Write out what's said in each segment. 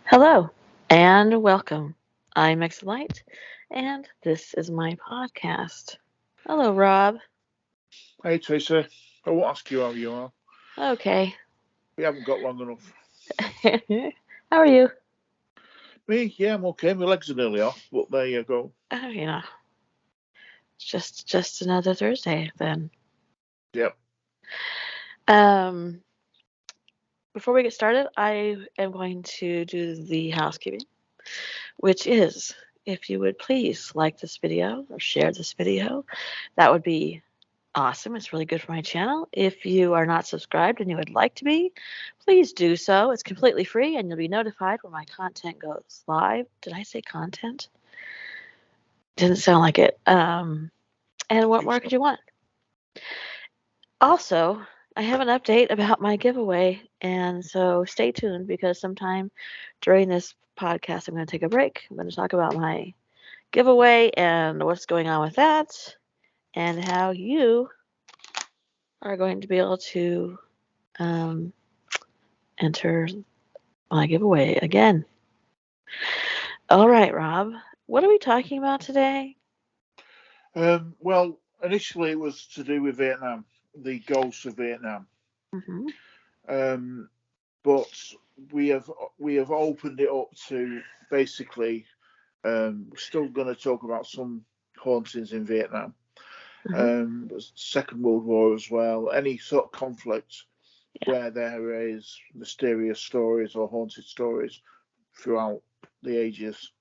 Hello and welcome. I'm Light, and this is my podcast. Hello, Rob. Hey Teresa, I won't ask you how you are. Okay. We haven't got long enough. How are you? Me, yeah, I'm okay. My legs are nearly off, but there you go. Oh, just another Thursday then. Yep. Um, Before we get started, I am going to do the housekeeping, which is if you would please like this video or share this video, that would be awesome. It's really good for my channel. If you are not subscribed and you would like to be, please do so. It's completely free and you'll be notified when my content goes live. Did I say content? Didn't sound like it. And I what think more so. could you want? Also, I have an update about my giveaway, and so stay tuned because sometime during this podcast, I'm going to take a break. I'm going to talk about my giveaway and what's going on with that, and how you are going to be able to um, enter my giveaway again. All right, Rob, what are we talking about today? Well, initially it was to do with Vietnam, the ghosts of Vietnam. Hmm. Um, but we have we have opened it up to basically. We're still going to talk about some hauntings in Vietnam, Hmm. Second World War as well. Any sort of conflict Yeah, where there is mysterious stories or haunted stories throughout the ages.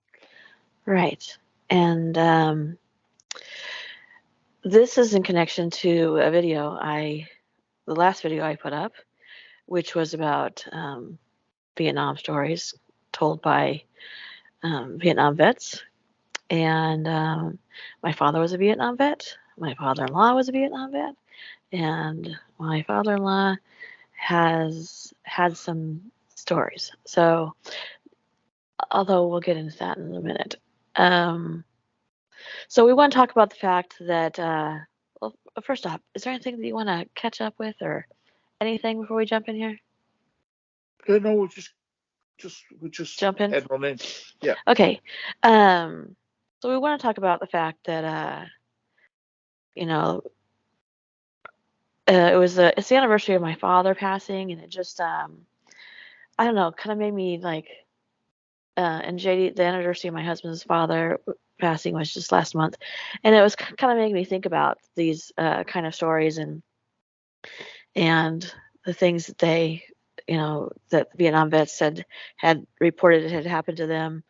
right. And this is in connection to a video the last video I put up, which was about Vietnam stories told by Vietnam vets. And my father was a Vietnam vet. My father-in-law was a Vietnam vet. And my father-in-law has had some stories. So, although we'll get into that in a minute. Um, so, we want to talk about the fact that, well, first off, is there anything that you want to catch up with or anything before we jump in here? No, we're just Jump in? head on in. Yeah. Okay. Um, so, we want to talk about the fact that, you know, it's the anniversary of my father passing, and it just, I don't know, kind of made me like, and JD, the anniversary of my husband's father passing was just last month, and it was kind of making me think about these kind of stories and the things that that Vietnam vets said had reported had happened to them,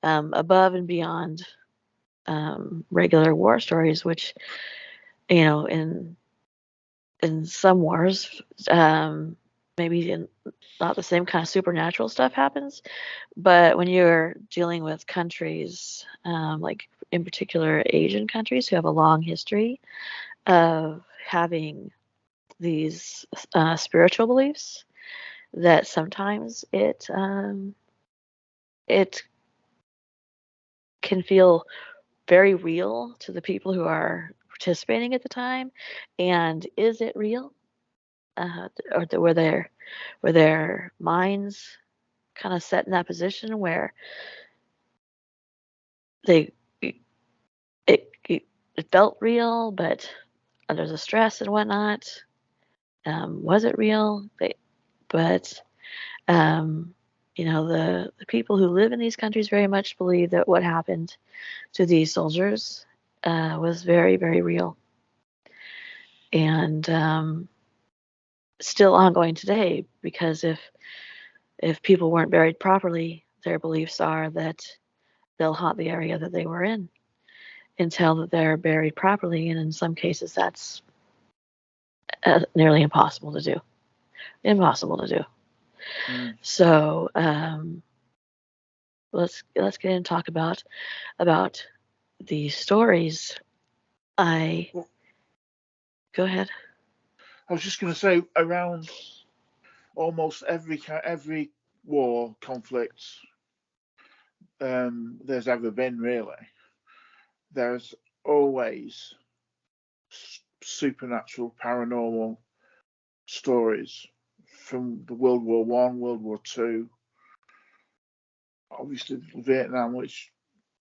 above and beyond regular war stories, which in some wars, maybe not the same kind of supernatural stuff happens, but when you're dealing with countries, like in particular Asian countries who have a long history of having these spiritual beliefs, that sometimes it can feel very real to the people who are participating at the time. And is it real? Or were their minds kind of set in that position where they it felt real, but under the stress and whatnot, was it real? But um, the people who live in these countries very much believe that what happened to these soldiers was very, very real and still ongoing today. Because if people weren't buried properly, their beliefs are that they'll haunt the area that they were in until that they're buried properly, and in some cases that's nearly impossible to do. Impossible to do. Mm. So let's get in and talk about the stories. I Well, Go ahead. I was just going to say, around almost every war conflict there's ever been, really, there's always supernatural, paranormal stories from the World War One, World War Two, obviously Vietnam, which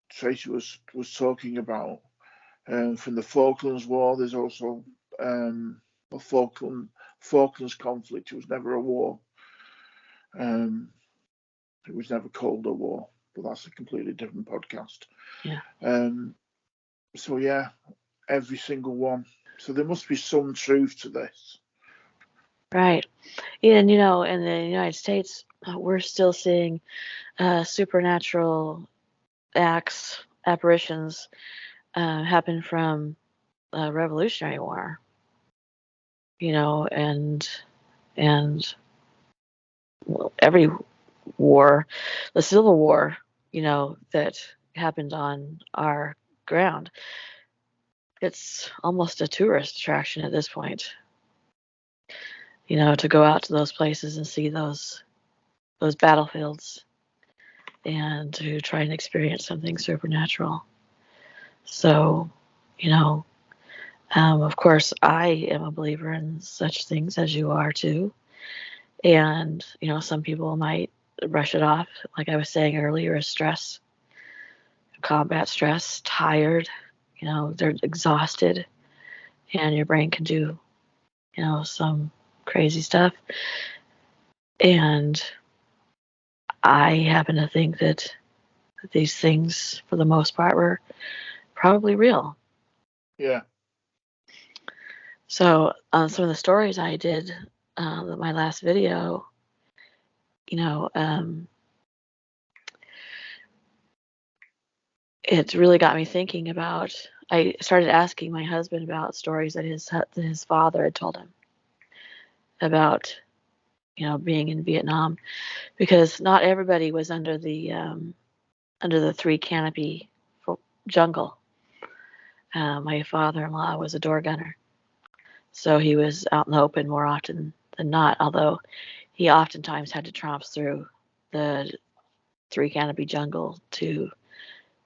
Tracy was talking about. From the Falklands War, there's also a Falklands conflict. It was never a war. It was never called a war, but that's a completely different podcast. Yeah. So yeah, every single one. So there must be some truth to this. Right. And, you know, in the United States, we're still seeing supernatural acts, apparitions happen from Revolutionary War, you know, and well, every war, the Civil War, you know, that happened on our ground. It's almost a tourist attraction at this point, you know, to go out to those places and see those battlefields and to try and experience something supernatural. So, you know, of course, I am a believer in such things as you are too. And, you know, some people might brush it off, like I was saying earlier, as stress, combat stress, tired, you know, they're exhausted, and your brain can do, you know, some crazy stuff. And I happen to think that these things, for the most part, were probably real. Yeah. So, some of the stories I did, my last video, you know, it really got me thinking about. I started asking my husband about stories that his father had told him about, you know, being in Vietnam, because not everybody was under the three canopy jungle. My father-in-law was a door gunner, so he was out in the open more often than not. Although he oftentimes had to trounce through the three canopy jungle to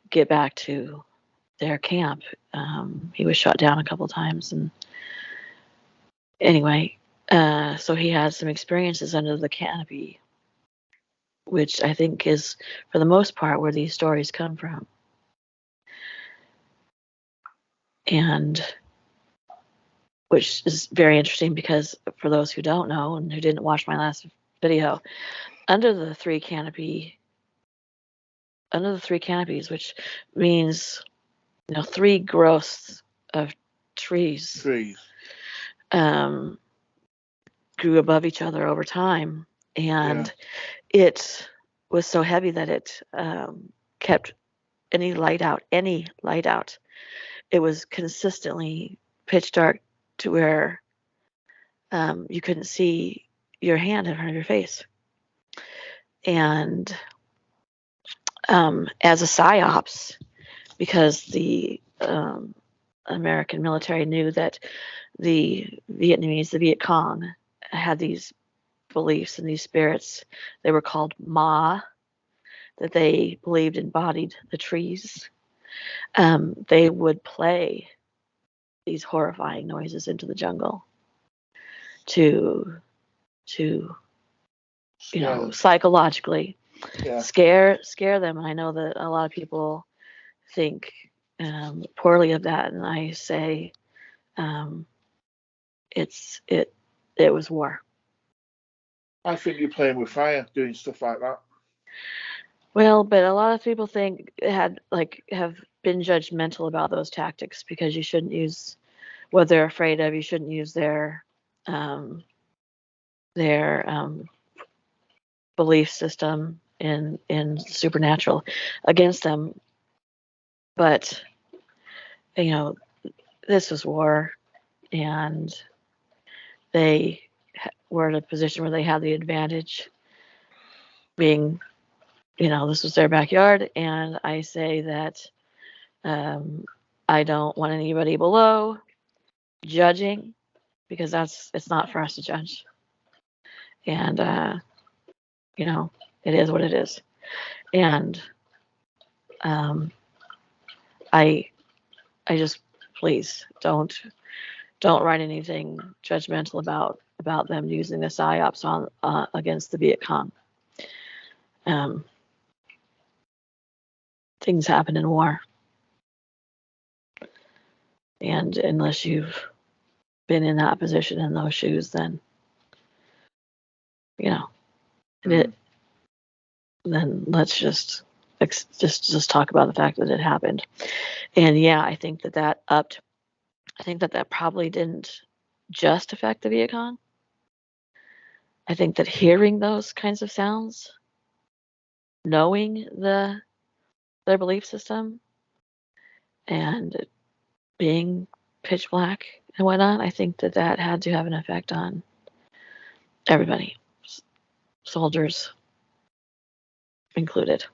get back to their camp. He was shot down a couple times, and anyway, so he had some experiences under the canopy, which I think is, for the most part, where these stories come from. And which is very interesting because, for those who don't know and who didn't watch my last video, under the three canopies, which means, you know, three growths of trees, um, grew above each other over time, and it was so heavy that it kept any light out. It was consistently pitch dark to where you couldn't see your hand in front of your face. And as a psyops, because the American military knew that the Vietnamese, the Viet Cong, had these beliefs and these spirits. They were called Ma, that they believed embodied the trees. They would play these horrifying noises into the jungle to you know, psychologically scare them. And I know that a lot of people think poorly of that, and I say it was war. I think you're playing with fire doing stuff like that. Well, but a lot of people think have been judgmental about those tactics, because you shouldn't use what they're afraid of. You shouldn't use their belief system in supernatural against them. But, you know, this was war, and they were in a position where they had the advantage, being, you know, this was their backyard. And I say that I don't want anybody below judging, because it's not for us to judge. And you know, it is what it is. And I just, please don't write anything judgmental about them using the psyops on against the Viet Cong. things happen in war. And unless you've been in that position in those shoes, then, you know, then let's just talk about the fact that it happened. And yeah, I think that probably didn't just affect the Viet Cong. I think that hearing those kinds of sounds, knowing their belief system, and being pitch black and whatnot, I think that had to have an effect on everybody, soldiers included.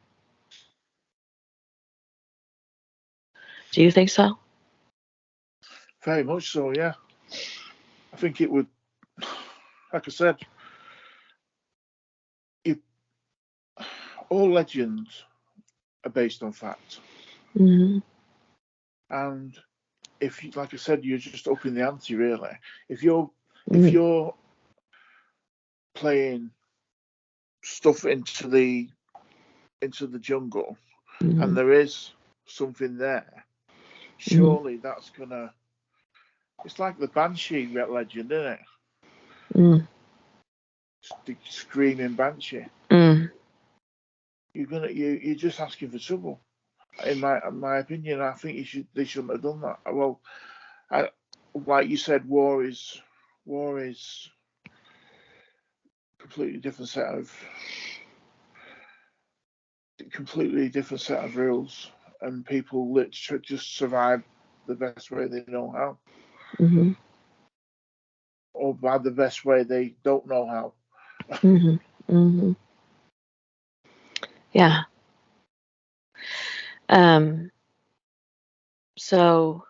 Do you think so? Very much so, yeah. I think it would, like I said, all legends are based on fact. Mm-hmm. And if, like I said, you're just upping the ante, really. If you're playing stuff into the jungle, and there is something there, surely that's gonna. It's like the Banshee legend, isn't it? The screaming Banshee. You're just asking for trouble. In my opinion, I think they shouldn't have done that. Well, like you said, war is completely different set of rules, and people literally just survive the best way they know how, or by the best way they don't know how. Yeah. So,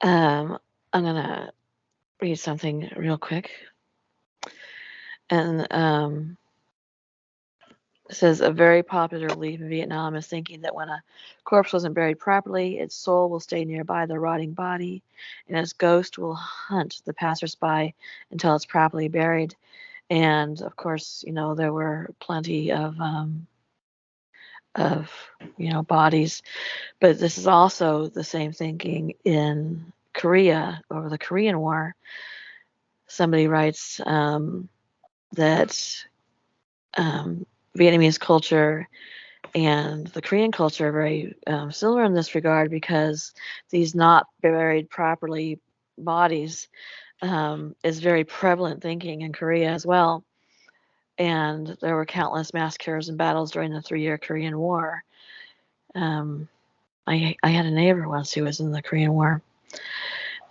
I'm gonna read something real quick, and it says a very popular belief in Vietnam is thinking that when a corpse wasn't buried properly, its soul will stay nearby the rotting body, and its ghost will hunt the passersby until it's properly buried. And of course, there were plenty of bodies, but this is also the same thinking in Korea over the Korean War. Somebody writes that Vietnamese culture and the Korean culture are very similar in this regard, because these not buried properly bodies is very prevalent thinking in Korea as well. And there were countless massacres and battles during the 3-year Korean War. I had a neighbor once who was in the Korean War.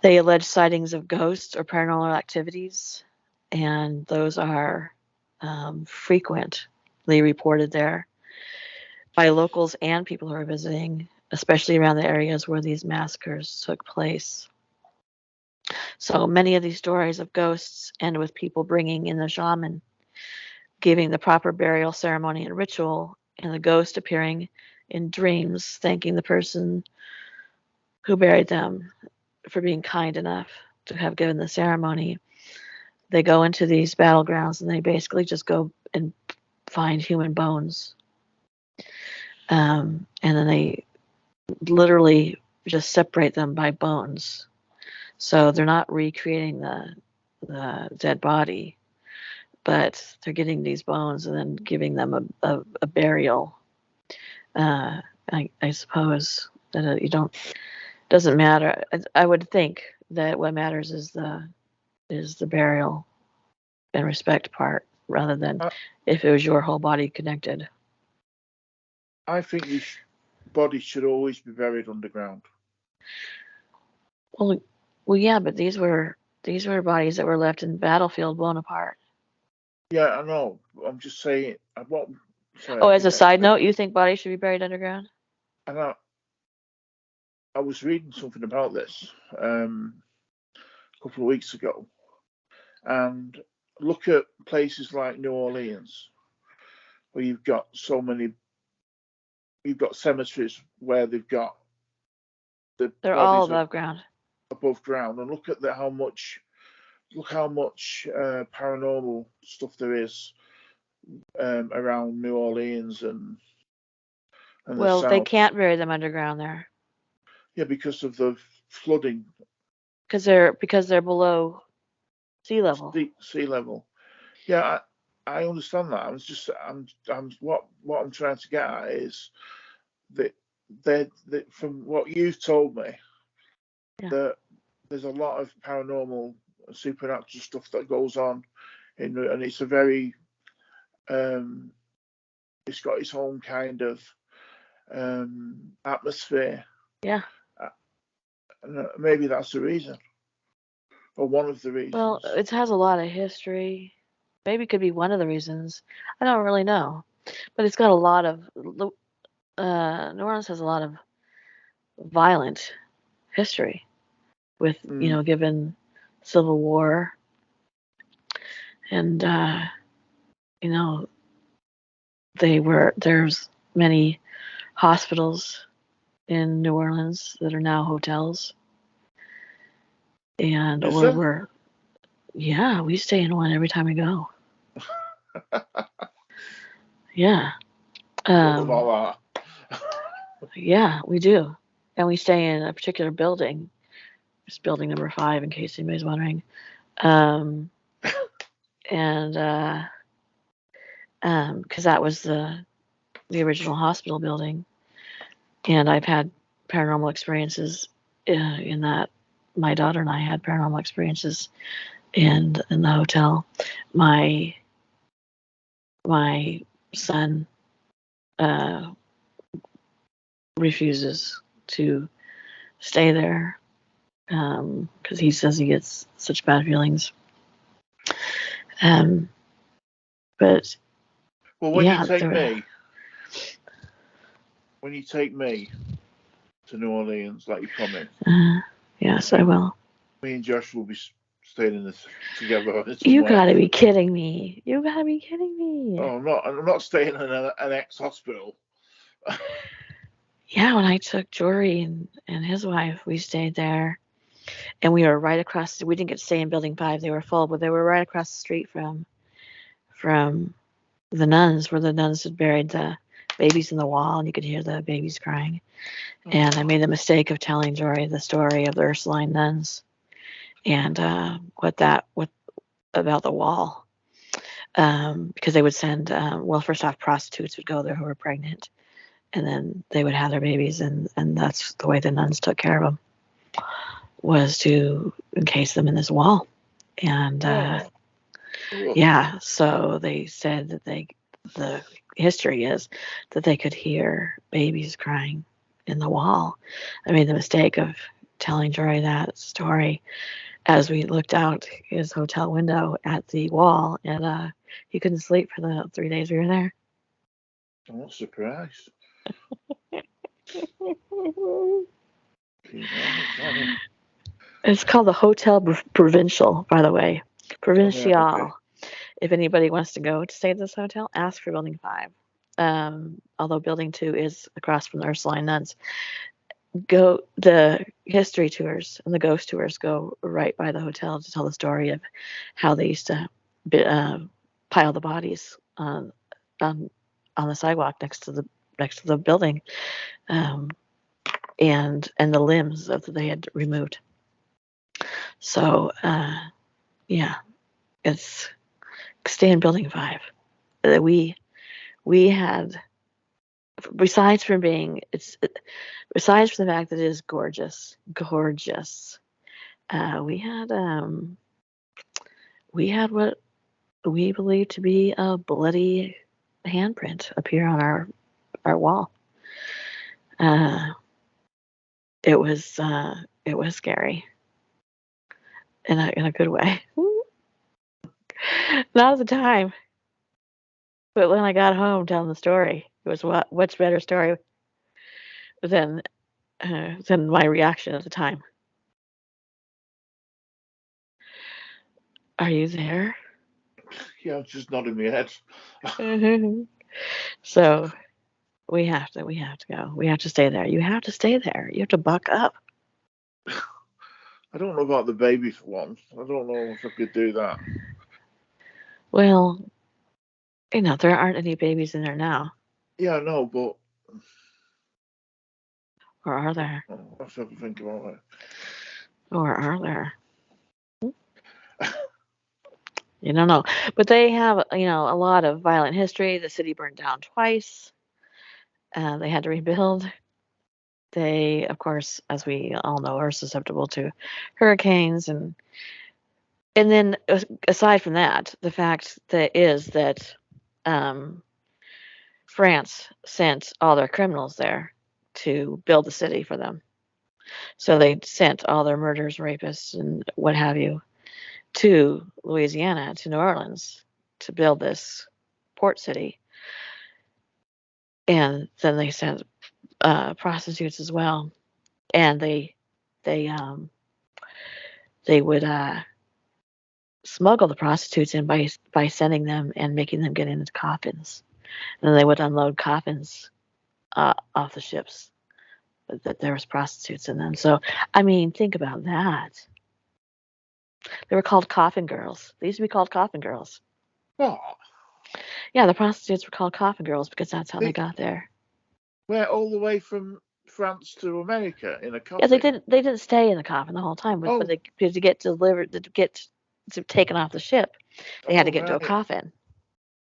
They alleged sightings of ghosts or paranormal activities, and those are frequently reported there by locals and people who are visiting, especially around the areas where these massacres took place. So many of these stories of ghosts end with people bringing in the shaman, giving the proper burial ceremony and ritual, and the ghost appearing in dreams, thanking the person who buried them for being kind enough to have given the ceremony. They go into these battlegrounds and they basically just go and find human bones. And then they literally just separate them by bones. So they're not recreating the dead body, but they're getting these bones and then giving them a burial. I suppose that doesn't matter. I would think that what matters is the burial and respect part, rather than if it was your whole body connected. I think these bodies should always be buried underground. Well, yeah, but these were bodies that were left in the battlefield blown apart. Yeah, I know. I'm just saying. As a side note, you think bodies should be buried underground? And I was reading something about this a couple of weeks ago, and look at places like New Orleans, where you've got cemeteries where they've got the They're bodies all above ground. Above ground, and look how much paranormal stuff there is around New Orleans and and the Well, they south. can't bury them underground there Yeah, because of the flooding, because they're below sea level. sea level. Yeah, I understand that. I'm what I'm trying to get at is that that from what you've told me, Yeah. that there's a lot of paranormal and supernatural stuff that goes on, and it's a very it's got its own kind of atmosphere. Yeah. And maybe that's the reason, or one of the Well, reasons. it has a lot of history. Maybe it could be one of the reasons. I don't really know. But it's got a lot of New Orleans has a lot of violent history with, Mm. given Civil War and you know, there's many hospitals in New Orleans that are now hotels. And Is there? yeah, we stay in one every time we go. Yeah. Don't know about Yeah, we do. And we stay in a particular building. It's building number 5, in case anybody's wondering. Um, and because that was the original hospital building, and I've had paranormal experiences in that. My daughter and I had paranormal experiences in the hotel. My my son uh, refuses to stay there because he says he gets such bad feelings. But Well, yeah, when you take me to New Orleans, like you promised, yes, I will. me and Josh will be staying in this together You somewhere. gotta be kidding me. You gotta be kidding me. Oh, I'm not. I'm not staying in an ex-hospital. Yeah, when I took Jory and his wife, we stayed there, and we were right across. We didn't get to stay in Building 5; they were full, but they were right across the street from the nuns, where the nuns had buried the babies in the wall, and you could hear the babies crying. And I made the mistake of telling Jory the story of the Ursuline nuns and what about the wall. Because they would send, well, first off, prostitutes would go there who were pregnant, and then they would have their babies, and that's the way the nuns took care of them, was to encase them in this wall. And yeah, so they said that the history is that they could hear babies crying in the wall. I made the mistake of telling Jory that story as we looked out his hotel window at the wall, and he couldn't sleep for the 3 days we were there. I'm not surprised. It's called the Hotel Provincial, by the way. Provincial. Okay. If anybody wants to go to stay at this hotel, ask for Building 5. Although Building 2 is across from the Ursuline nuns. The history tours and the ghost tours go right by the hotel to tell the story of how they used to pile the bodies on the sidewalk next to the building, and the limbs that they had removed. So yeah, it's stay in Building 5. We had, besides from the fact that it is gorgeous, we had what we believe to be a bloody handprint appear on our wall. It was scary in a good way. Not at the time, but when I got home telling the story, it was a much better story than my reaction at the time. Are you there? Yeah, I'm just nodding my head. So we have to go. We have to stay there. You have to stay there. You have to buck up. I don't know about the baby for one. I don't know if I could do that. Well, there aren't any babies in there now. Yeah, I know, but Or are there? I'll have to think about it. Or are there? You don't know. But they have, a lot of violent history. The city burned down twice. They had to rebuild. They, of course, as we all know, are susceptible to hurricanes. And then, aside from that, the fact that France sent all their criminals there to build the city for them. So they sent all their murderers, rapists, and what have you to Louisiana, to New Orleans, to build this port city. And then they sent prostitutes as well, and they would smuggle the prostitutes in by sending them and making them get into coffins, and then they would unload coffins off the ships that there was prostitutes in them. So I mean, think about that. They were called coffin girls. They used to be called coffin girls. Oh, Yeah, the prostitutes were called coffin girls because that's how they got there. We're all the way from France to America in a coffin. Yeah, they didn't stay in the coffin the whole time, but to get delivered, to get taken off the ship, they had to get into a coffin.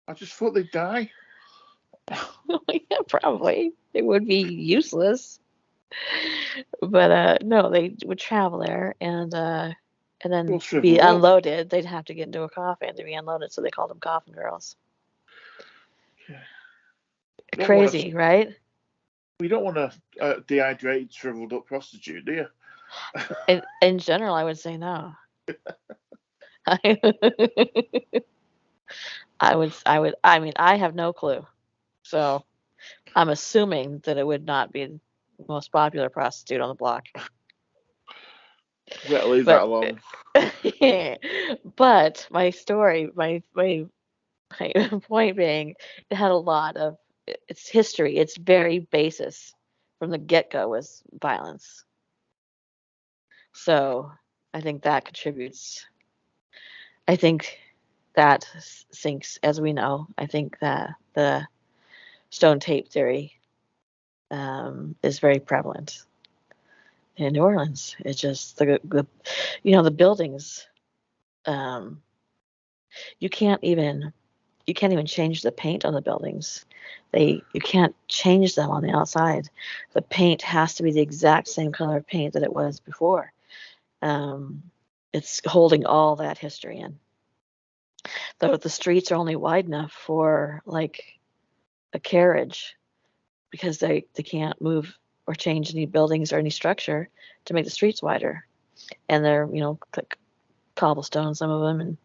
I just thought they'd die. Yeah, probably. It would be useless. But no, they would travel there and then be unloaded. They'd have to get into a coffin to be unloaded, so they called them coffin girls. Yeah. Crazy, right? You don't want a dehydrated, shriveled up prostitute, do you? In general, I would say no. I mean, I have no clue. So I'm assuming that it would not be the most popular prostitute on the block. Better leave that alone. But my story, my point being, it had a lot of its history. Its very basis from the get-go was violence. So I think that contributes. I think that sinks, as we know. I think that the stone tape theory is very prevalent in New Orleans. It's just the buildings. You can't even change the paint on the buildings. You can't change them on the outside. The paint has to be the exact same color of paint that it was before. It's holding all that history in. The streets are only wide enough for like a carriage because they can't move or change any buildings or any structure to make the streets wider. And they're, like cobblestone, some of them,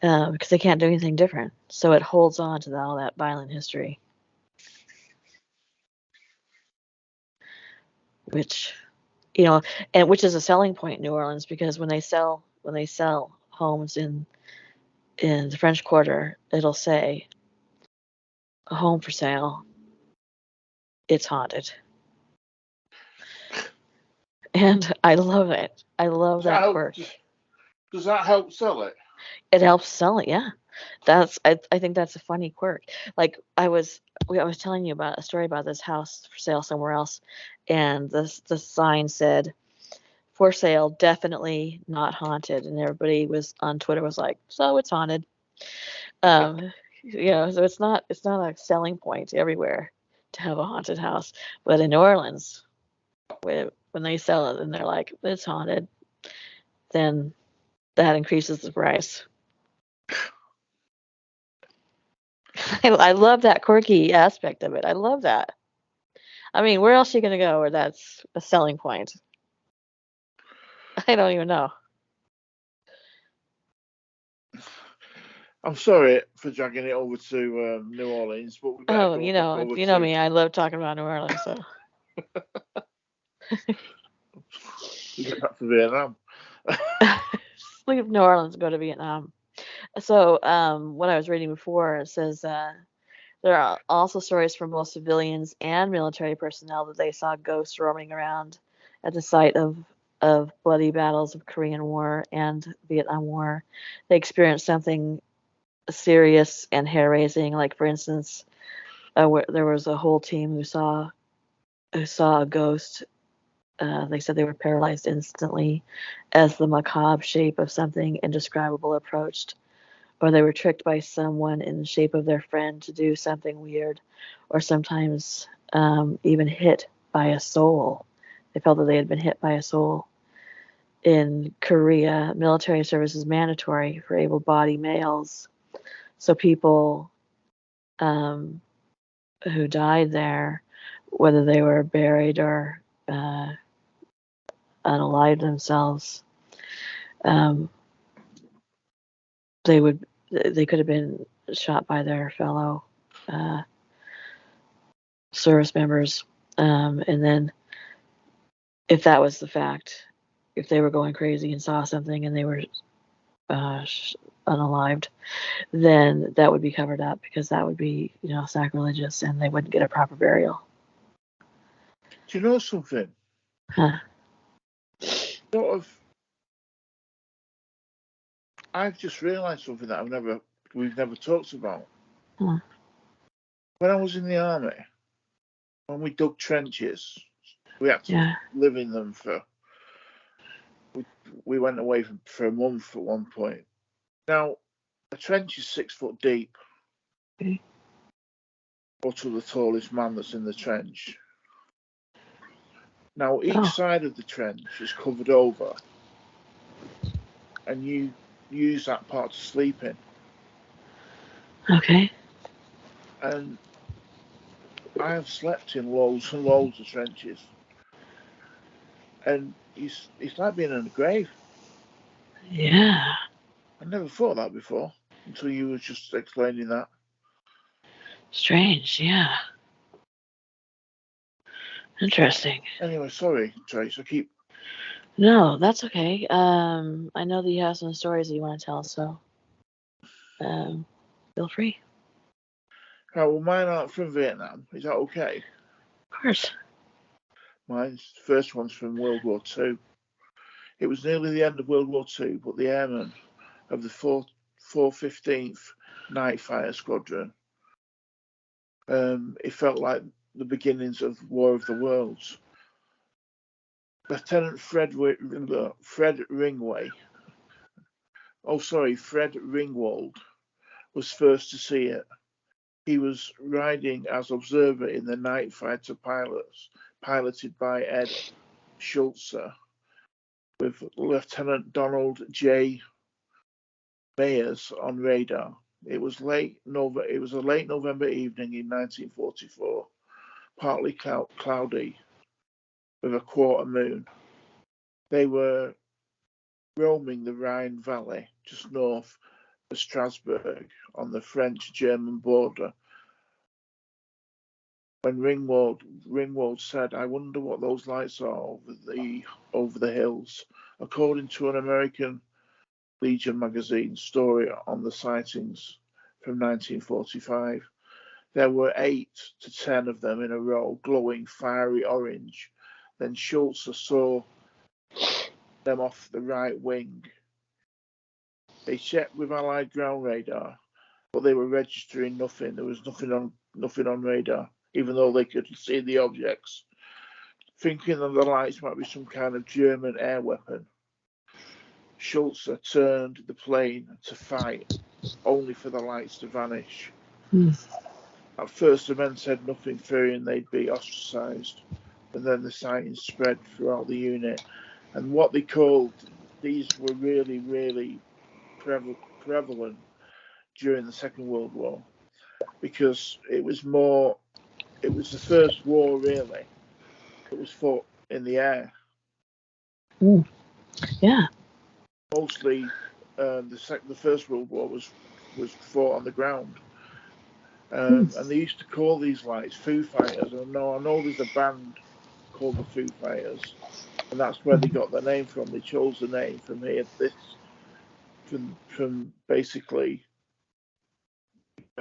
and because they can't do anything different. So it holds on to all that violent history. Which, and which is a selling point in New Orleans, because when they sell homes in the French Quarter, it'll say a home for sale. It's haunted. And I love it. I love that quirk. Does that help sell it? It helps sell it, yeah. I think that's a funny quirk. Like I was telling you about a story about this house for sale somewhere else, and the sign said, "For sale, definitely not haunted," and everybody was on Twitter was like, "So it's haunted." So it's not a selling point everywhere to have a haunted house, but in New Orleans, when they sell it and they're like, "It's haunted," then that increases the price. I love that quirky aspect of it. I love that. I mean, where else are you going to go where that's a selling point? I don't even know. I'm sorry for dragging it over to New Orleans, but we better go you know me. I love talking about New Orleans. So we get back to Vietnam. Leave New Orleans, go to Vietnam. So what I was reading before, it says there are also stories from both civilians and military personnel that they saw ghosts roaming around at the site of bloody battles of Korean War and Vietnam War. They experienced something serious and hair-raising, like for instance, there was a whole team who saw who saw a ghost. They said they were paralyzed instantly as the macabre shape of something indescribable approached, or they were tricked by someone in the shape of their friend to do something weird, or sometimes even hit by a soul. They felt that they had been hit by a soul. In Korea, military service is mandatory for able-bodied males. So people um, who died there, whether they were buried or unalived themselves, um, they could have been shot by their fellow uh, service members, and then if that was the fact, if they were going crazy and saw something and they were uh, unalived, then that would be covered up because that would be, sacrilegious, and they wouldn't get a proper burial. Do you know something? Huh. Sort of. I've just realised something that we've never talked about. Huh. When I was in the army, when we dug trenches, we had to Yeah. live in them for. We went away for a month at one point. Now, a trench is 6 foot deep. Okay. Or to the tallest man that's in the trench. Now, each Oh. side of the trench is covered over, and you use that part to sleep in. Okay. And I have slept in loads and loads of trenches, and it's like being in a grave. Yeah. I never thought that before until you were just explaining that. Strange. Yeah. Interesting. Anyway, sorry, Trace. I keep. No, that's okay. I know that you have some stories that you want to tell, so feel free. Oh, well, mine aren't from Vietnam. Is that okay? Of course. Mine's first one's from World War II. It was nearly the end of World War II, but the airmen of the 415th Night Fire Squadron, it felt like the beginnings of War of the Worlds. Lieutenant Fred Ringway, Fred Ringwald, was first to see it. He was riding as observer in the night fighter piloted by Ed Schultzer, with Lieutenant Donald J. Mayers on radar. It was a late November evening in 1944, partly cloudy, with a quarter moon. They were roaming the Rhine Valley, just north of Strasbourg, on the French-German border, when Ringwald said, "I wonder what those lights are over the hills." According to an American Legion magazine story on the sightings from 1945, there were 8 to 10 of them in a row, glowing fiery orange. Then Schultz saw them off the right wing. They checked with Allied ground radar, but they were registering nothing. There was nothing on radar, even though they could see the objects. Thinking that the lights might be some kind of German air weapon, Schultz turned the plane to fight, only for the lights to vanish. At first, the men said nothing, fearing they'd be ostracised, but then the sightings spread throughout the unit. And what they called, these were really, really prevalent during the Second World War, because it was the first war, really, that was fought in the air. Yeah. Mostly, the First World War was fought on the ground. And they used to call these lights Foo Fighters. I know there's a band called the Foo Fighters, and that's where they got their name from. They chose the name from from basically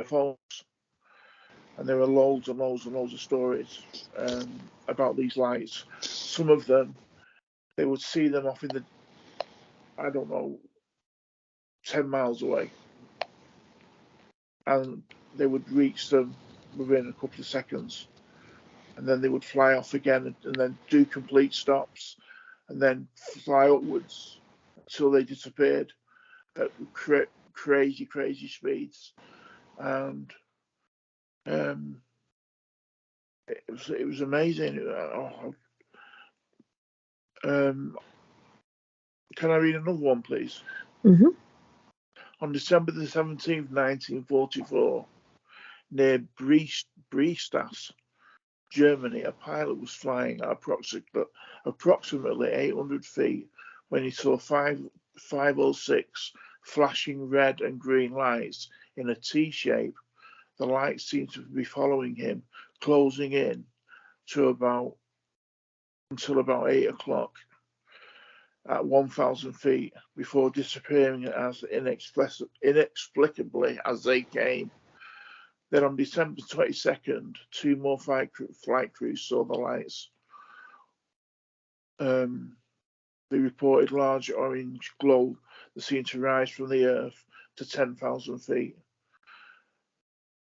phones. And there are loads and loads and loads of stories about these lights. Some of them, they would see them off in I don't know, 10 miles away, and they would reach them within a couple of seconds. and then they would fly off again and then do complete stops and then fly upwards until they disappeared at crazy speeds. And it was amazing. Can I read another one, please? Mm-hmm. On December the 17th, 1944, near Briestadt, Germany, a pilot was flying at approximately 800 feet when he saw 506 flashing red and green lights in a T shape. The lights seemed to be following him, closing in until about 8 o'clock at 1,000 feet before disappearing as inexplicably as they came. Then on December 22nd, two more flight crews saw the lights. They reported large orange glow that seemed to rise from the earth to 10,000 feet,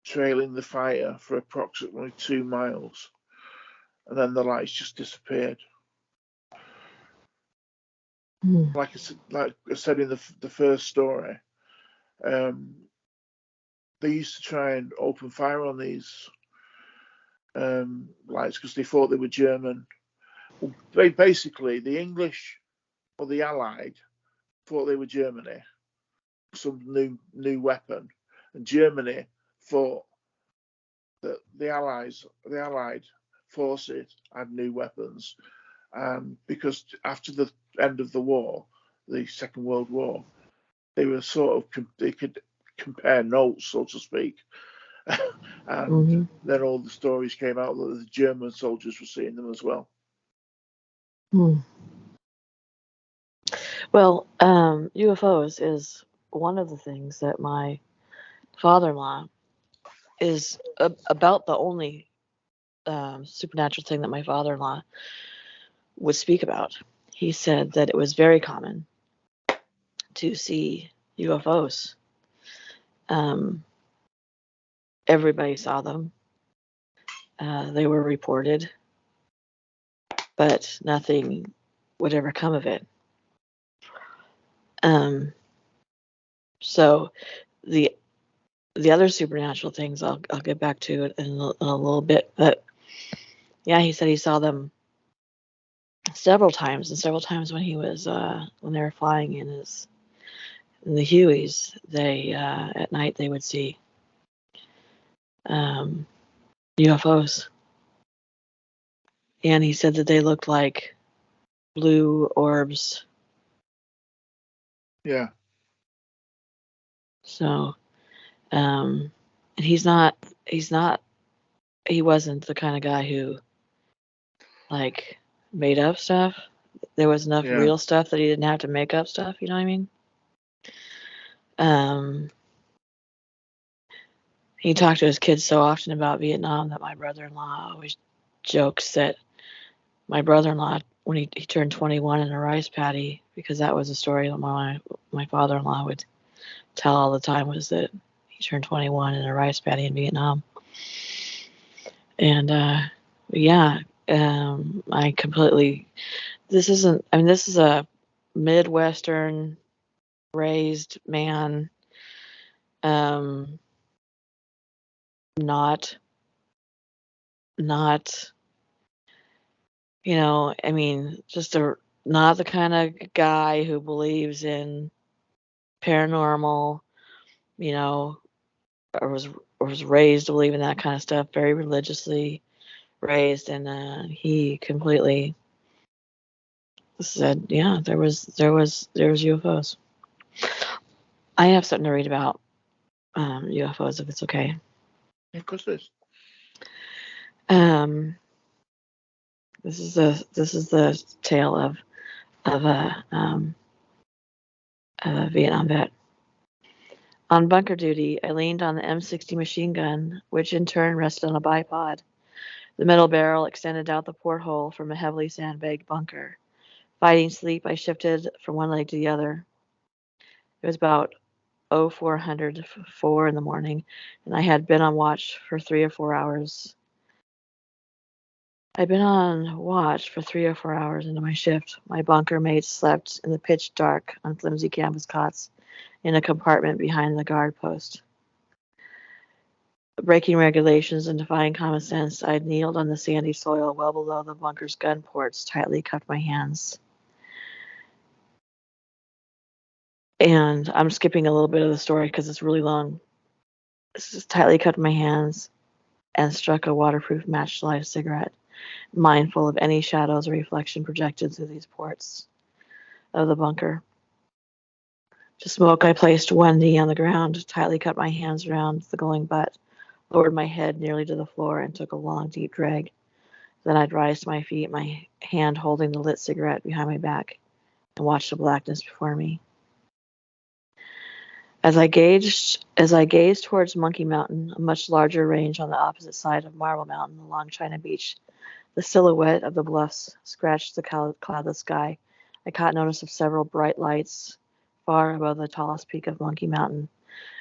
trailing the fire for approximately 2 miles, and then the lights just disappeared. Like I said in the first story, they used to try and open fire on these lights because they thought they were German. Well, basically, the English or the Allied thought they were Germany, some new weapon, and Germany thought that the Allied forces had new weapons, and because after the end of the war, the Second World War, they were they could compare notes, so to speak. And then all the stories came out that the German soldiers were seeing them as well. Well, UFOs is one of the things that my father-in-law is about the only supernatural thing that my father-in-law would speak about. He said that it was very common to see UFOs. Everybody saw them. They were reported, but nothing would ever come of it. So the other supernatural things I'll get back to it in a little bit, but yeah, he said he saw them several times, and several times when he was when they were flying in the Hueys, they at night they would see UFOs, and he said that they looked like blue orbs. Yeah. So, and he wasn't the kind of guy who like made up stuff. There was enough real stuff that he didn't have to make up stuff. You know what I mean? He talked to his kids so often about Vietnam that my brother-in-law always jokes that my brother-in-law, when he turned 21 in a rice paddy, because that was a story that my father-in-law would tell all the time, was that he turned 21 in a rice paddy in Vietnam. And I completely. This is a Midwestern raised man, not, just not the kind of guy who believes in paranormal, or was raised to believe in that kind of stuff, very religiously raised, and he completely said, yeah, there was UFOs. I have something to read about UFOs, if it's okay. Of course it is. This is the tale of a Vietnam vet. On bunker duty, I leaned on the M60 machine gun, which in turn rested on a bipod. The metal barrel extended out the porthole from a heavily sandbagged bunker. Fighting sleep, I shifted from one leg to the other. It was about 0400 in the morning, and I had been on watch for 3 or 4 hours. I'd been on watch for 3 or 4 hours into my shift. My bunker mates slept in the pitch dark on flimsy canvas cots in a compartment behind the guard post. Breaking regulations and defying common sense, I'd kneeled on the sandy soil well below the bunker's gun ports, tightly cupped my hands. And I'm skipping a little bit of the story because it's really long. Just tightly cupped my hands and struck a waterproof match to light a cigarette, mindful of any shadows or reflection projected through these ports of the bunker. To smoke, I placed one knee on the ground, tightly cupped my hands around the glowing butt, lowered my head nearly to the floor, and took a long, deep drag. Then I'd rise to my feet, my hand holding the lit cigarette behind my back, and watched the blackness before me. As I gazed towards Monkey Mountain, a much larger range on the opposite side of Marble Mountain along China Beach, the silhouette of the bluffs scratched the cloudless sky. I caught notice of several bright lights far above the tallest peak of Monkey Mountain.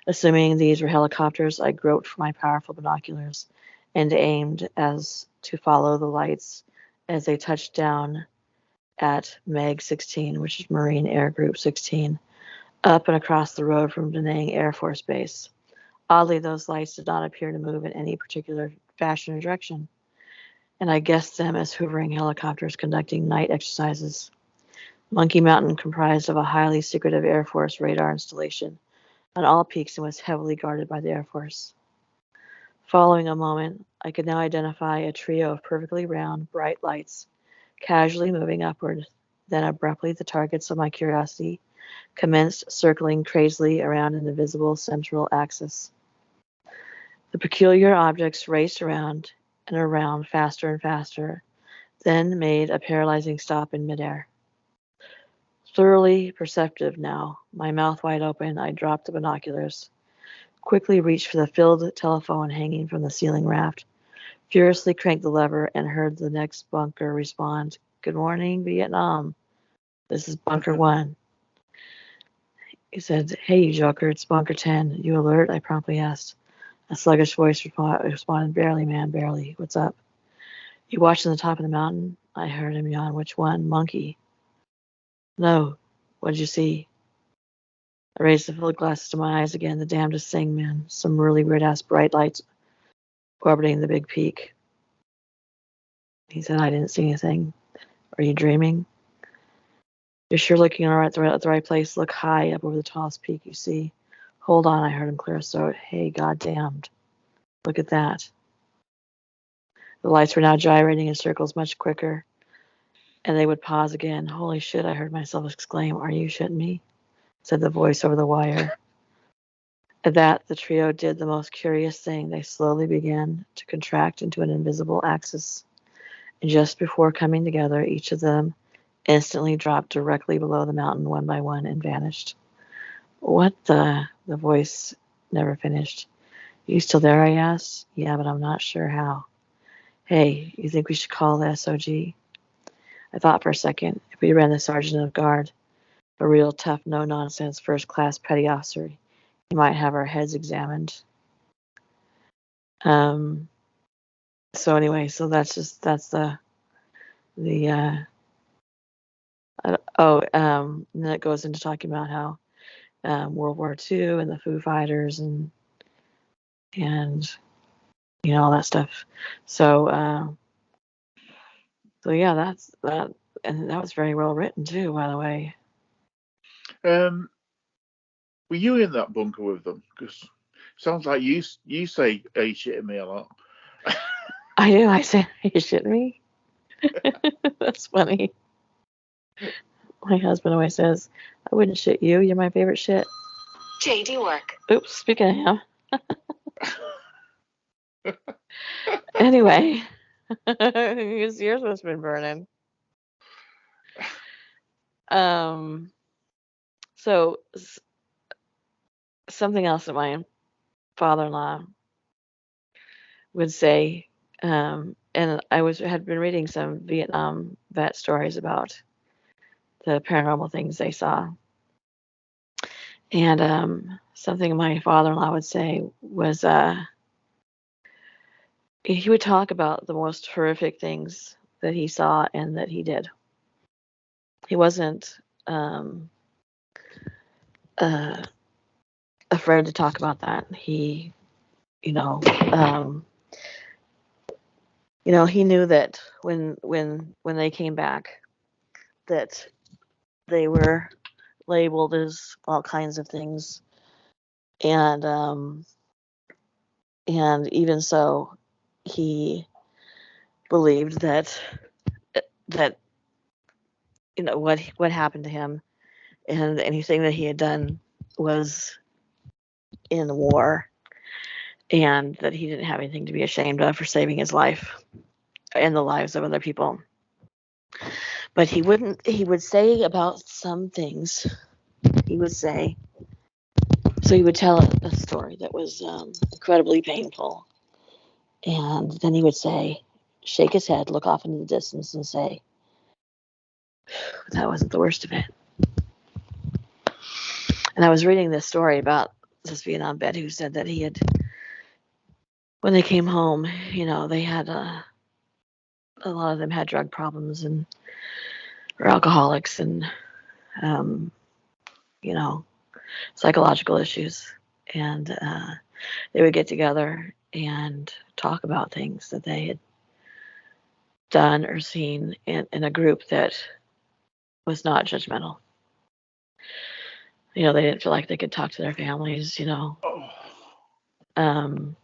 Assuming these were helicopters, I groped for my powerful binoculars and aimed as to follow the lights as they touched down at Meg 16, which is Marine Air Group 16, up and across the road from Da Nang Air Force Base. Oddly, those lights did not appear to move in any particular fashion or direction, and I guessed them as hovering helicopters conducting night exercises. Monkey Mountain comprised of a highly secretive Air Force radar installation on all peaks and was heavily guarded by the Air Force. Following a moment, I could now identify a trio of perfectly round, bright lights, casually moving upward. Then abruptly, the targets of my curiosity commenced circling crazily around an invisible central axis. The peculiar objects raced around and around faster and faster, then made a paralyzing stop in midair. Thoroughly perceptive now, my mouth wide open, I dropped the binoculars, quickly reached for the filled telephone hanging from the ceiling raft, furiously cranked the lever, and heard the next bunker respond, "Good morning, Vietnam. This is Bunker 1. He said, "Hey, you joker, it's Bunker 10. You alert?" I promptly asked. A sluggish voice responded, "Barely, man, barely. What's up?" "You watching the top of the mountain?" I heard him yawn. "Which one? Monkey?" "No. What'd you see?" I raised the filled glasses to my eyes again. The damnedest thing, man. Some really weird-ass bright lights orbiting the big peak. He said, "I didn't see anything. Are you dreaming?" "You're sure looking at the right place. Look high up over the tallest peak you see." "Hold on," I heard him clear his throat. "Hey, goddamned. Look at that." The lights were now gyrating in circles much quicker, and they would pause again. "Holy shit," I heard myself exclaim. "Are you shitting me?" said the voice over the wire. At that, the trio did the most curious thing. They slowly began to contract into an invisible axis. And just before coming together, each of them instantly dropped directly below the mountain one by one and vanished. "What the?" The voice never finished. "You still there?" I asked. "Yeah, but I'm not sure how." "Hey, you think we should call the SOG?" I thought for a second. If we ran the sergeant of guard, a real tough, no-nonsense, first-class petty officer, he might have our heads examined. So anyway, so that's the and then it goes into talking about how World War II and the Foo Fighters and all that stuff. So yeah, that's that, and that was very well written too, by the way. Were you in that bunker with them? Because sounds like you say "hey shit" at me a lot. I do. I say, "Are you shitting me?" That's funny. My husband always says, "I wouldn't shit you. You're my favorite shit." JD work. Oops, speaking of him. Anyway, his ears must have been burning. So something else that my father-in-law would say, and I had been reading some Vietnam vet stories about the paranormal things they saw. And something my father-in-law would say was, he would talk about the most horrific things that he saw and that he did. He wasn't um, uh, afraid to talk about that. He, you know, um, he knew that when they came back, that they were labeled as all kinds of things, and even so, he believed that what happened to him and anything that he had done was in the war, and that he didn't have anything to be ashamed of for saving his life and the lives of other people. But he would say about some things, he would say, so he would tell a story that was incredibly painful. And then he would say, shake his head, look off into the distance, and say, that wasn't the worst of it. And I was reading this story about this Vietnam vet who said that he had, when they came home, they had a lot of them had drug problems and were alcoholics and, um, you know, psychological issues. And they would get together and talk about things that they had done or seen in a group that was not judgmental. They didn't feel like they could talk to their families, Oh, Um,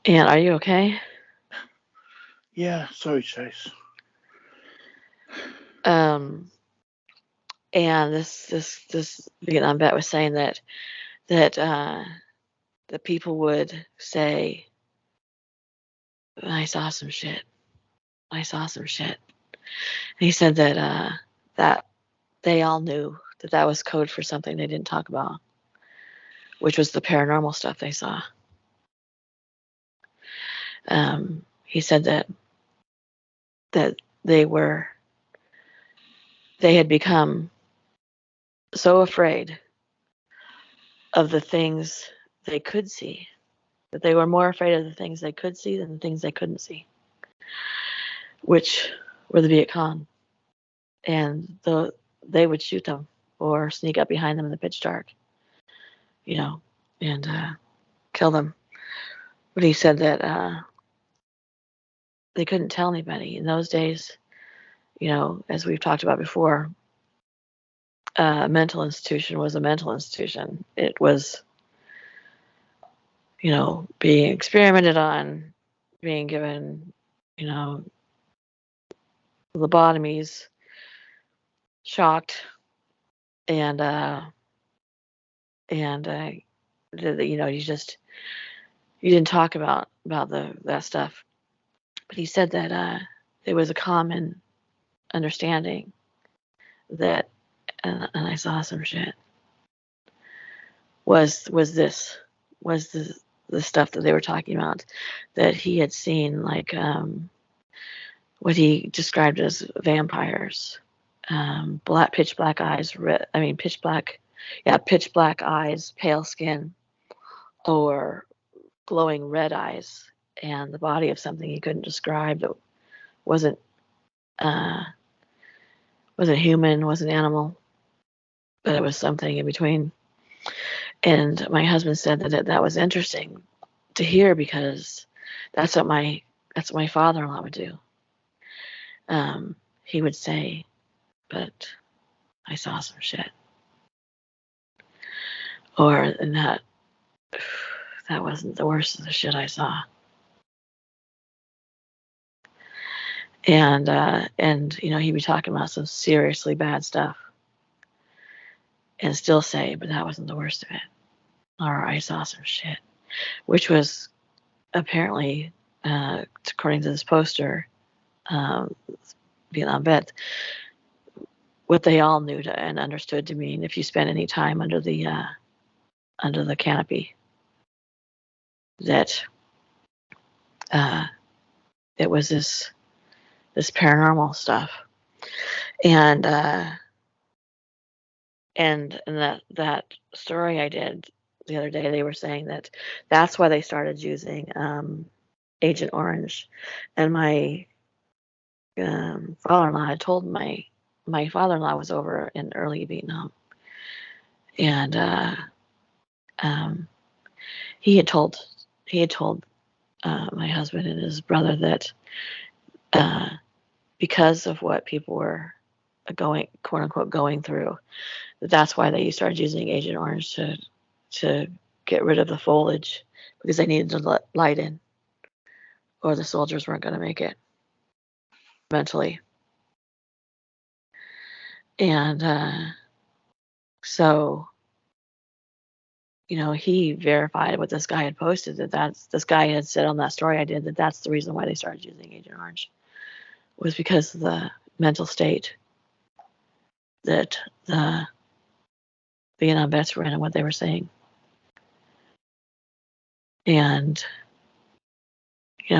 and are you okay? yeah. Sorry, Chase. And this Vietnam vet was saying that the people would say, "I saw some shit. I saw some shit." And he said that they all knew that was code for something they didn't talk about, which was the paranormal stuff they saw. He said that they had become so afraid of the things they could see, that they were more afraid of the things they could see than the things they couldn't see, which were the Viet Cong. And they would shoot them or sneak up behind them in the pitch dark, and kill them. But he said that they couldn't tell anybody. In those days, as we've talked about before, a mental institution was a mental institution. It was, being experimented on, being given, lobotomies, shocked, and and you didn't talk about that stuff. But he said that there was a common understanding that, and I saw some shit, was this was the stuff that they were talking about, that he had seen, like what he described as vampires, pitch black eyes, pitch black eyes, pale skin, or glowing red eyes, and the body of something he couldn't describe, that wasn't uh, wasn't human, wasn't animal, but it was something in between. And my husband said that was interesting to hear, because that's what my father-in-law would do. He would say, "But I saw some shit," and that wasn't the worst of the shit I saw. And he'd be talking about some seriously bad stuff, and still say, "But that wasn't the worst of it," or "I saw some shit," which was apparently, according to this poster, Vietnam vet, what they all knew and understood to mean if you spent any time under the canopy, that it was this paranormal stuff. And that story I did the other day, they were saying that that's why they started using Agent Orange, and my father-in-law had told my father-in-law was over in early Vietnam, and um, he had told my husband and his brother that uh, because of what people were going, quote unquote, going through, that's why they started using Agent Orange to get rid of the foliage, because they needed to let light in, or the soldiers weren't going to make it mentally. And so, he verified what this guy had posted, this guy had said on that story I did, that's the reason why they started using Agent Orange, was because of the mental state that the Vietnam vets were in and what they were saying. And we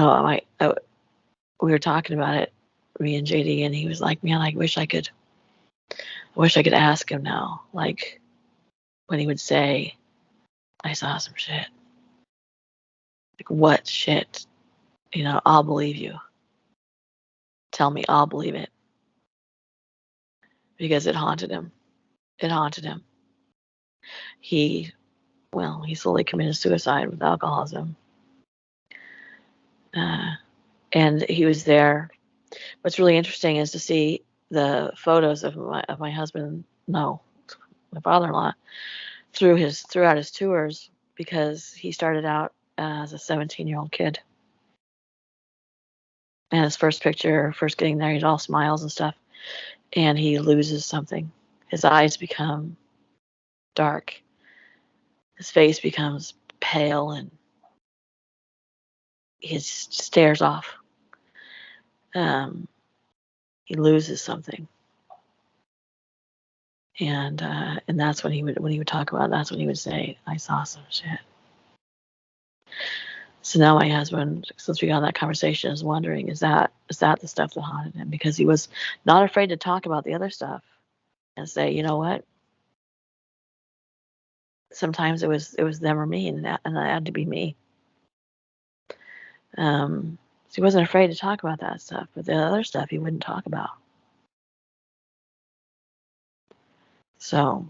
were talking about it, me and JD, and he was like, "Man, I wish I could ask him now, like when he would say, I saw some shit. Like, what shit? I'll believe you. Tell me, I'll believe it." Because it haunted him. It haunted him. He slowly committed suicide with alcoholism. And he was there. What's really interesting is to see the photos of my husband, no, my father-in-law, throughout his tours, because he started out as a 17-year-old kid. And his first picture, first getting there, he's all smiles and stuff. And he loses something. His eyes become dark. His face becomes pale, and he stares off. He loses something. And that's when he would talk about it, that's when he would say, I saw some shit. So now my husband, since we got that conversation, is wondering, is that the stuff that haunted him? Because he was not afraid to talk about the other stuff and say, you know what? Sometimes it was them or me, and that had to be me. So he wasn't afraid to talk about that stuff, but the other stuff he wouldn't talk about. So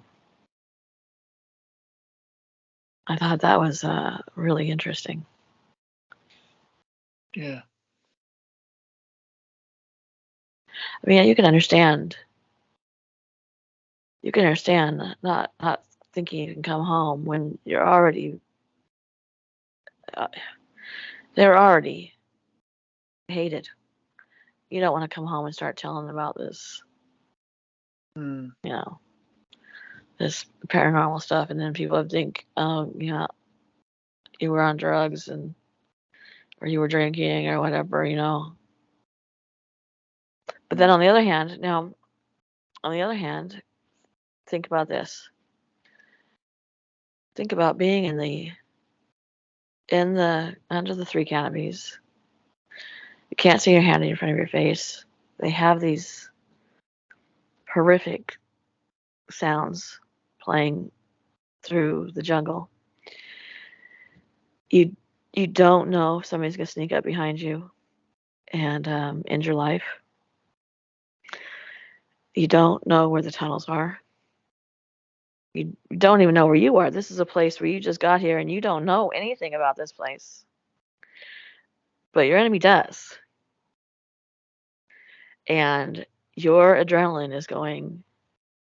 I thought that was really interesting. Yeah. I mean, you can understand not thinking you can come home when you're already they're already hated. You don't want to come home and start telling about this, this paranormal stuff, and then people think, oh, you were on drugs or you were drinking or whatever, But then on the other hand, think about this. Think about being under the three canopies. You can't see your hand in front of your face. They have these horrific sounds playing through the jungle. You don't know if somebody's gonna sneak up behind you and end your life. You don't know where the tunnels are. You don't even know where you are. This is a place where you just got here and you don't know anything about this place. But your enemy does. And your adrenaline is going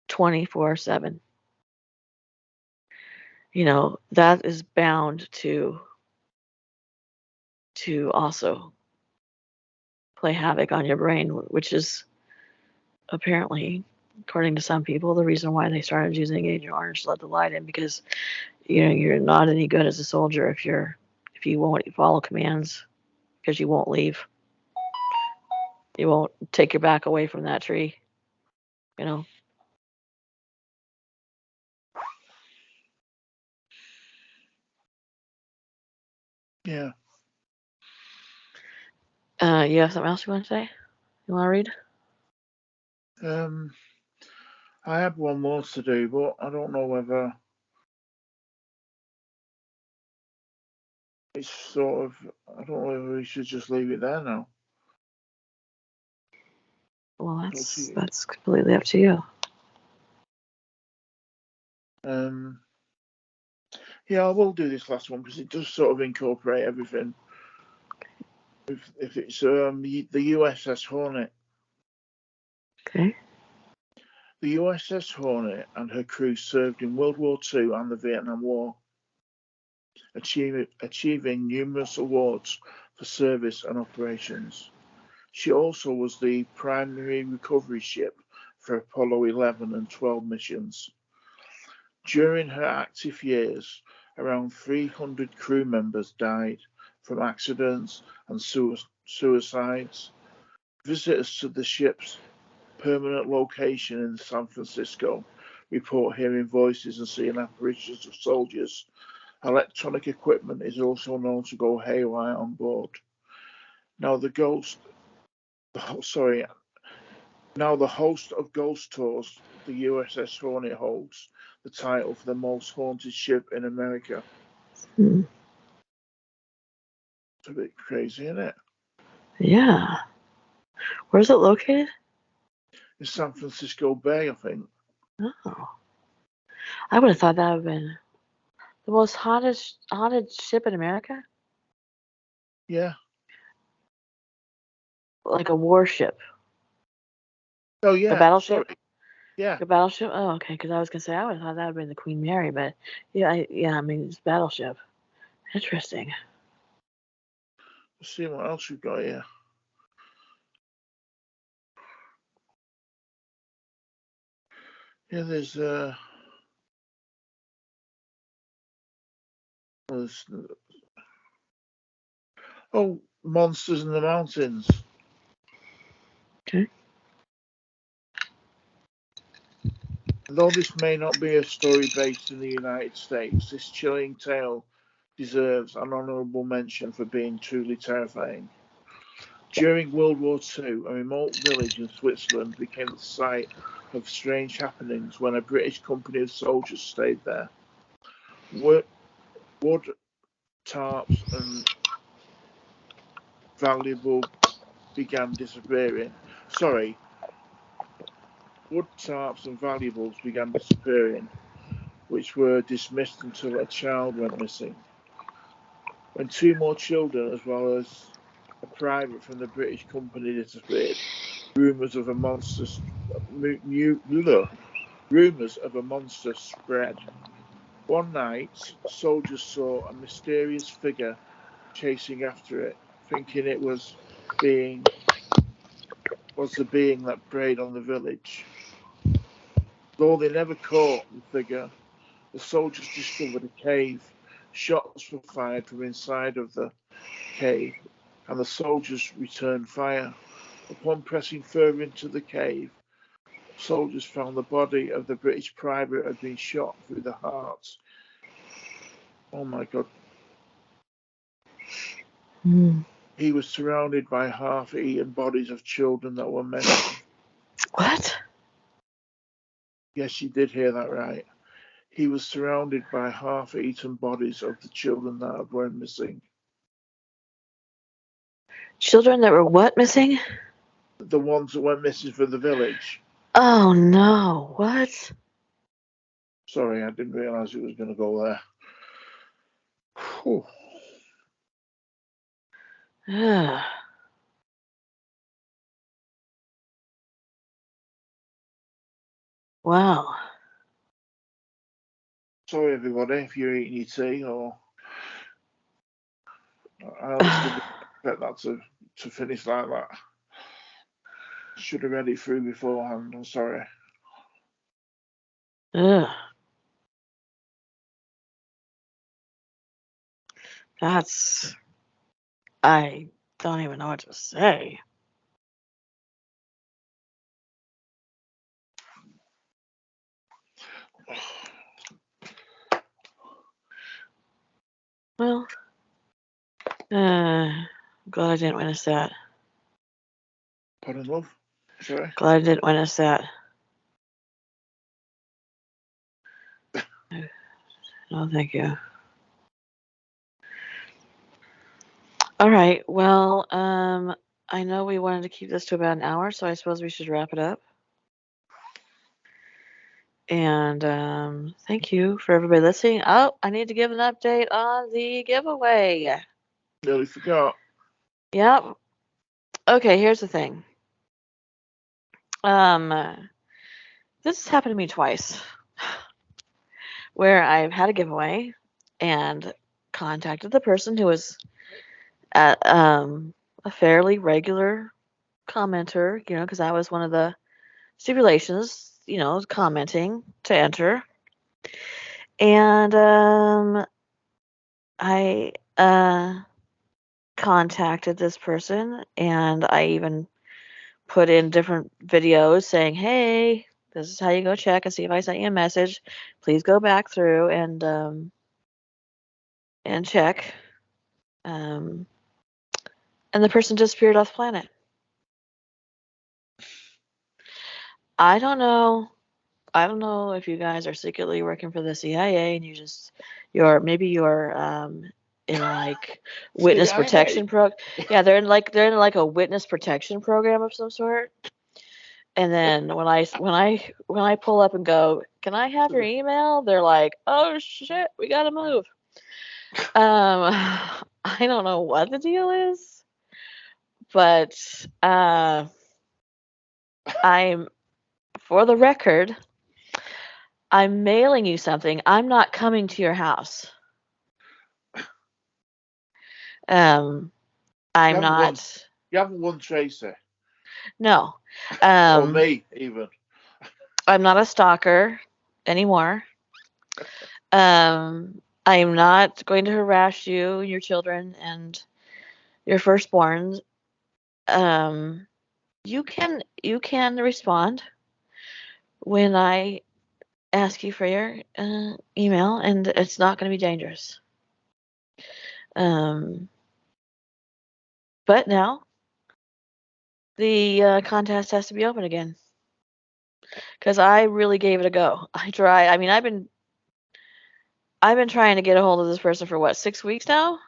24/7. That is bound to also play havoc on your brain, which is apparently, according to some people, the reason why they started using Agent Orange to let the light in, because you're not any good as a soldier if you won't follow commands, because you won't leave. You won't take your back away from that tree. Yeah. You have something else you want to say? You want to read? I had one more to do, but I don't know whether it's sort of, I don't know whether we should just leave it there now. Well, that's completely up to you. Yeah, I will do this last one because it does sort of incorporate everything. If it's the USS Hornet. Okay. The USS Hornet and her crew served in World War II and the Vietnam War, achieving numerous awards for service and operations. She also was the primary recovery ship for Apollo 11 and 12 missions. During her active years, around 300 crew members died from accidents and suicides. Visitors to the ship's permanent location in San Francisco report hearing voices and seeing apparitions of soldiers. Electronic equipment is also known to go haywire on board. Now the host of Ghost Tours, the USS Hornet holds the title for the most haunted ship in America. Hmm. It's a bit crazy, isn't it? Yeah. Where's it located? In San Francisco Bay, I think. Oh. I would have thought that would have been the most haunted ship in America? Yeah. Like a warship. Oh, yeah. A battleship? Sorry. Yeah. A battleship? Oh, okay. Because I was gonna say I would have thought that would have been the Queen Mary, but I mean it's battleship. Interesting. Let's see what else we've got here. Yeah, there's Monsters in the Mountains. Okay. Though this may not be a story based in the United States, this chilling tale deserves an honourable mention for being truly terrifying. During World War II, a remote village in Switzerland became the site of strange happenings when a British company of soldiers stayed there. Wood tarps and valuable began disappearing. Wood tarps and valuables began disappearing, which were dismissed until a child went missing. When two more children, as well as a private from the British company, disappeared, rumours of a monster spread. One night, soldiers saw a mysterious figure chasing after it, thinking it was the being that preyed on the village. Though they never caught the figure, the soldiers discovered a cave. Shots were fired from inside of the cave, and the soldiers returned fire. Upon pressing further into the cave, soldiers found the body of the British private had been shot through the heart. Oh my God. He was surrounded by half-eaten bodies of children that were missing. What? Yes, you did hear that right. He was surrounded by half-eaten bodies of the children that were missing. Children that were what missing? The ones that went missing from the village. Oh no! What? Sorry, I didn't realise it was going to go there. Whew. Ugh. Wow. Sorry, everybody, if you're eating your tea, or I honestly didn't expect that to finish like that. Should have read it through beforehand. I'm sorry. Ugh. That's. I don't even know what to say. Well, glad I didn't witness that. Pardon, love? Sorry? Glad I didn't witness that. No, thank you. All right. Well, I know we wanted to keep this to about an hour, so I suppose we should wrap it up. And thank you for everybody listening. Oh, I need to give an update on the giveaway. Nearly forgot. Yep. Okay, here's the thing. This has happened to me twice, where I've had a giveaway and contacted the person who was at a fairly regular commenter, because that was one of the stipulations, commenting to enter. And I contacted this person, and I even put in different videos saying, "Hey, this is how you go check and see if I sent you a message. Please go back through and check." Um, and the person disappeared off the planet. I don't know. I don't know if you guys are secretly working for the CIA and you're in like witness CIA. protection program. Yeah, they're in like a witness protection program of some sort. And then when I pull up and go, "Can I have your email?" They're like, "Oh shit, we gotta move." I don't know what the deal is, but I'm for the record, I'm mailing you something. I'm not coming to your house. Um, You I'm haven't won. not. You haven't won Tracy No. or me even. I'm not a stalker anymore. I'm not going to harass you, your children, and your firstborns. Um, you can respond when I ask you for your email, and it's not going to be dangerous. Um, but now the contest has to be open again because I really gave it a go. I tried. I mean, I've been trying to get a hold of this person for what, 6 weeks now?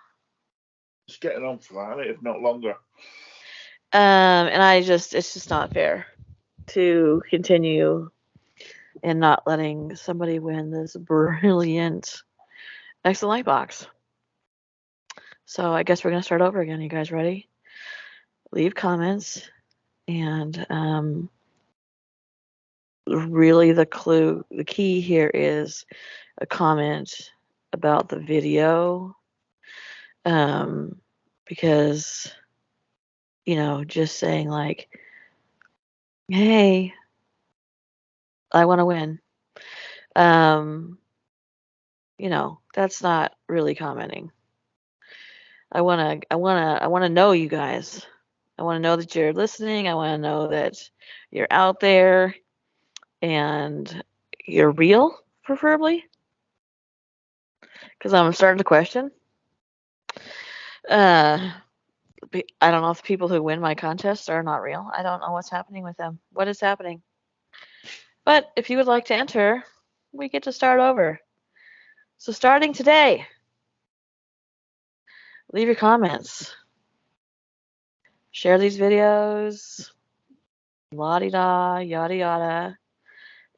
It's getting on for that, if not longer. And it's just not fair to continue and not letting somebody win this brilliant Excellent Light box. So I guess we're gonna start over again. You guys ready? Leave comments, and really the key here is a comment about the video, because just saying like, "Hey, I want to win," um, that's not really commenting. I wanna know you guys. I wanna know that you're listening. I wanna know that you're out there and you're real, preferably, because I'm starting to question. Uh, I don't know if the people who win my contests are not real. I don't know what's happening with them. What is happening? But if you would like to enter, we get to start over. So starting today, leave your comments. Share these videos. La-di-da, yada yada.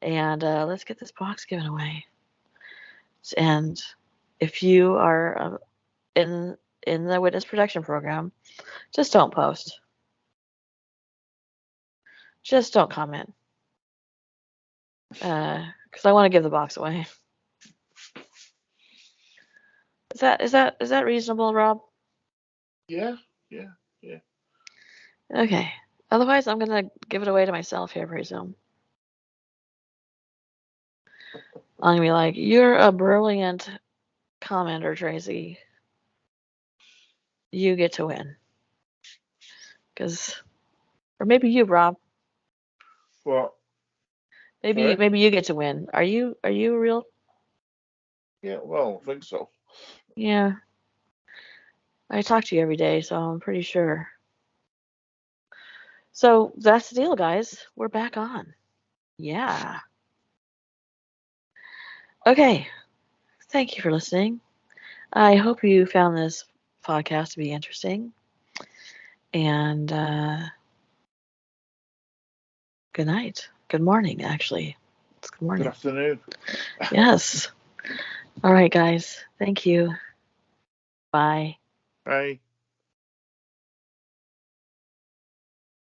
And let's get this box given away. And if you are in the witness protection program, just don't post. Just don't comment. Because I want to give the box away. Is that reasonable, Rob? Yeah. Okay. Otherwise, I'm gonna give it away to myself here pretty soon. I'm gonna be like, "You're a brilliant commenter, Tracy. You get to win." Or maybe you, Rob. What? Maybe you get to win. Are you real? Yeah. Well, I think so. Yeah. I talk to you every day, so I'm pretty sure. So that's the deal, guys. We're back on. Yeah. Okay. Thank you for listening. I hope you found this podcast to be interesting. And good night. Good morning, actually. It's good Good morning. afternoon. Yes. All right, guys. Thank you. Bye. Bye.